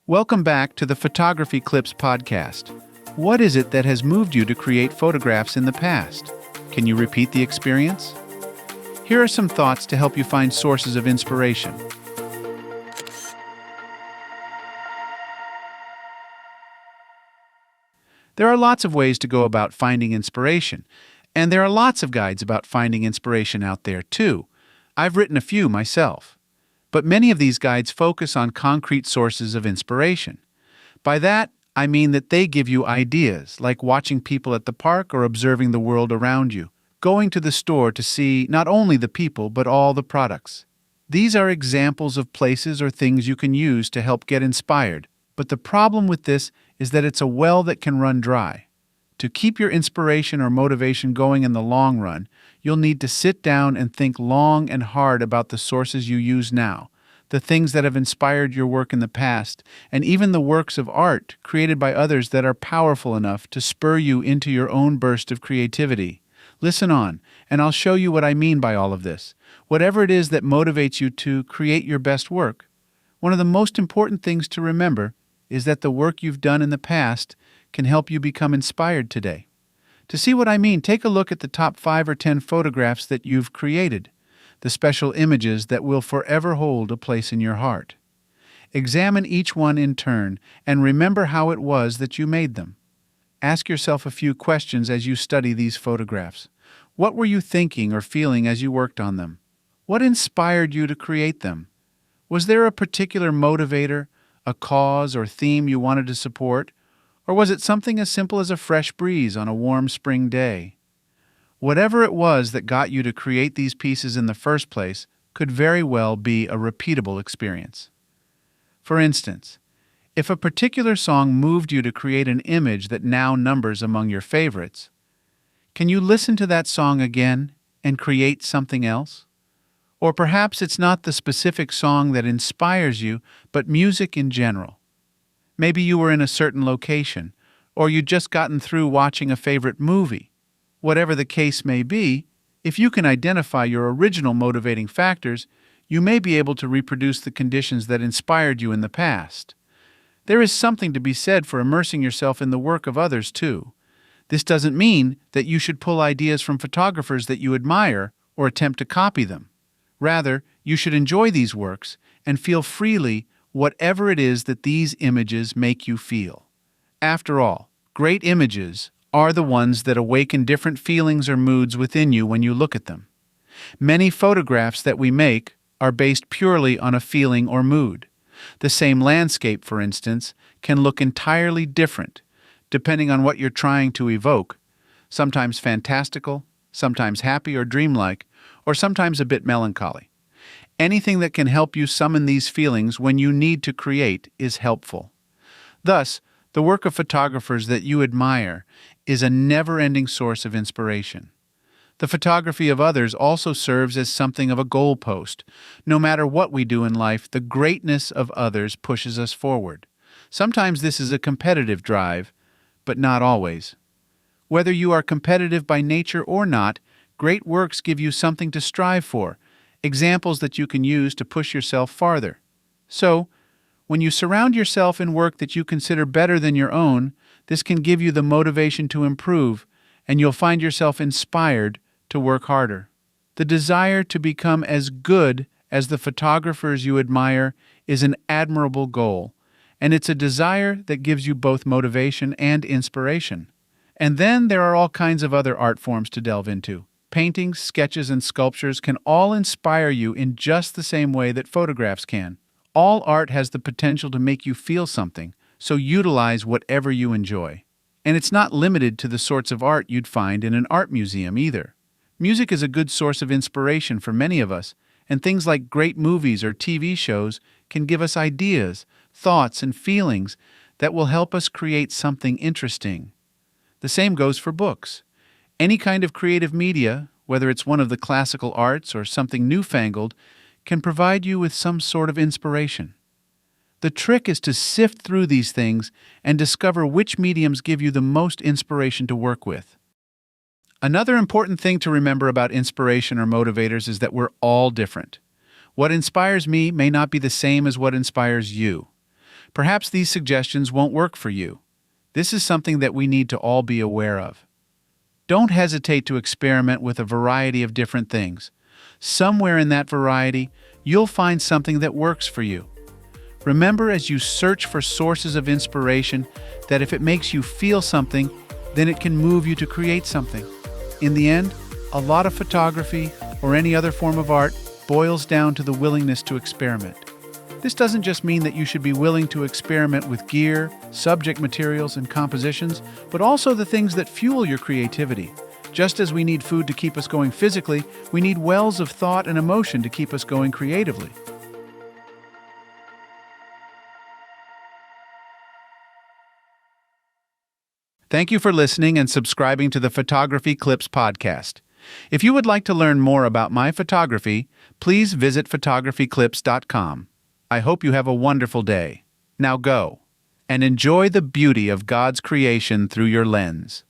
Welcome back to the Photography Clips podcast. What is it that has moved you to create photographs in the past? Can you repeat the experience? Here are some thoughts to help you find sources of inspiration. There are lots of ways to go about finding inspiration, and there are lots of guides about finding inspiration out there too. I've written a few myself. But many of these guides focus on concrete sources of inspiration. By that, I mean that they give you ideas, like watching people at the park or observing the world around you, going to the store to see not only the people but all the products. These are examples of places or things you can use to help get inspired, but the problem with this is that it's a well that can run dry. To keep your inspiration or motivation going in the long run, you'll need to sit down and think long and hard about the sources you use now, the things that have inspired your work in the past, and even the works of art created by others that are powerful enough to spur you into your own burst of creativity. Listen on, and I'll show you what I mean by all of this. Whatever it is that motivates you to create your best work, one of the most important things to remember is that the work you've done in the past can help you become inspired today. To see what I mean, take a look at the top 5 or 10 photographs that you've created, the special images that will forever hold a place in your heart. Examine each one in turn and remember how it was that you made them. Ask yourself a few questions as you study these photographs. What were you thinking or feeling as you worked on them? What inspired you to create them? Was there a particular motivator, a cause or theme you wanted to support? Or was it something as simple as a fresh breeze on a warm spring day? Whatever it was that got you to create these pieces in the first place could very well be a repeatable experience. For instance, if a particular song moved you to create an image that now numbers among your favorites, can you listen to that song again and create something else? Or perhaps it's not the specific song that inspires you, but music in general. Maybe you were in a certain location, or you'd just gotten through watching a favorite movie. Whatever the case may be, if you can identify your original motivating factors, you may be able to reproduce the conditions that inspired you in the past. There is something to be said for immersing yourself in the work of others, too. This doesn't mean that you should pull ideas from photographers that you admire or attempt to copy them. Rather, you should enjoy these works and feel freely whatever it is that these images make you feel. After all, great images are the ones that awaken different feelings or moods within you when you look at them. Many photographs that we make are based purely on a feeling or mood. The same landscape, for instance, can look entirely different depending on what you're trying to evoke, sometimes fantastical, sometimes happy or dreamlike, or sometimes a bit melancholy. Anything that can help you summon these feelings when you need to create is helpful. Thus, the work of photographers that you admire is a never-ending source of inspiration. The photography of others also serves as something of a goalpost. No matter what we do in life, the greatness of others pushes us forward. Sometimes this is a competitive drive, but not always. Whether you are competitive by nature or not, great works give you something to strive for, examples that you can use to push yourself farther. So, when you surround yourself in work that you consider better than your own, this can give you the motivation to improve, and you'll find yourself inspired to work harder. The desire to become as good as the photographers you admire is an admirable goal, and it's a desire that gives you both motivation and inspiration. And then there are all kinds of other art forms to delve into. Paintings, sketches, and sculptures can all inspire you in just the same way that photographs can. All art has the potential to make you feel something, so utilize whatever you enjoy. And it's not limited to the sorts of art you'd find in an art museum either. Music is a good source of inspiration for many of us, and things like great movies or TV shows can give us ideas, thoughts, and feelings that will help us create something interesting. The same goes for books. Any kind of creative media, whether it's one of the classical arts or something newfangled, can provide you with some sort of inspiration. The trick is to sift through these things and discover which mediums give you the most inspiration to work with. Another important thing to remember about inspiration or motivators is that we're all different. What inspires me may not be the same as what inspires you. Perhaps these suggestions won't work for you. This is something that we need to all be aware of. Don't hesitate to experiment with a variety of different things. Somewhere in that variety, you'll find something that works for you. Remember, as you search for sources of inspiration, that if it makes you feel something, then it can move you to create something. In the end, a lot of photography, or any other form of art, boils down to the willingness to experiment. This doesn't just mean that you should be willing to experiment with gear, subject materials, and compositions, but also the things that fuel your creativity. Just as we need food to keep us going physically, we need wells of thought and emotion to keep us going creatively. Thank you for listening and subscribing to the Photography Clips podcast. If you would like to learn more about my photography, please visit photographyclips.com. I hope you have a wonderful day. Now go and enjoy the beauty of God's creation through your lens.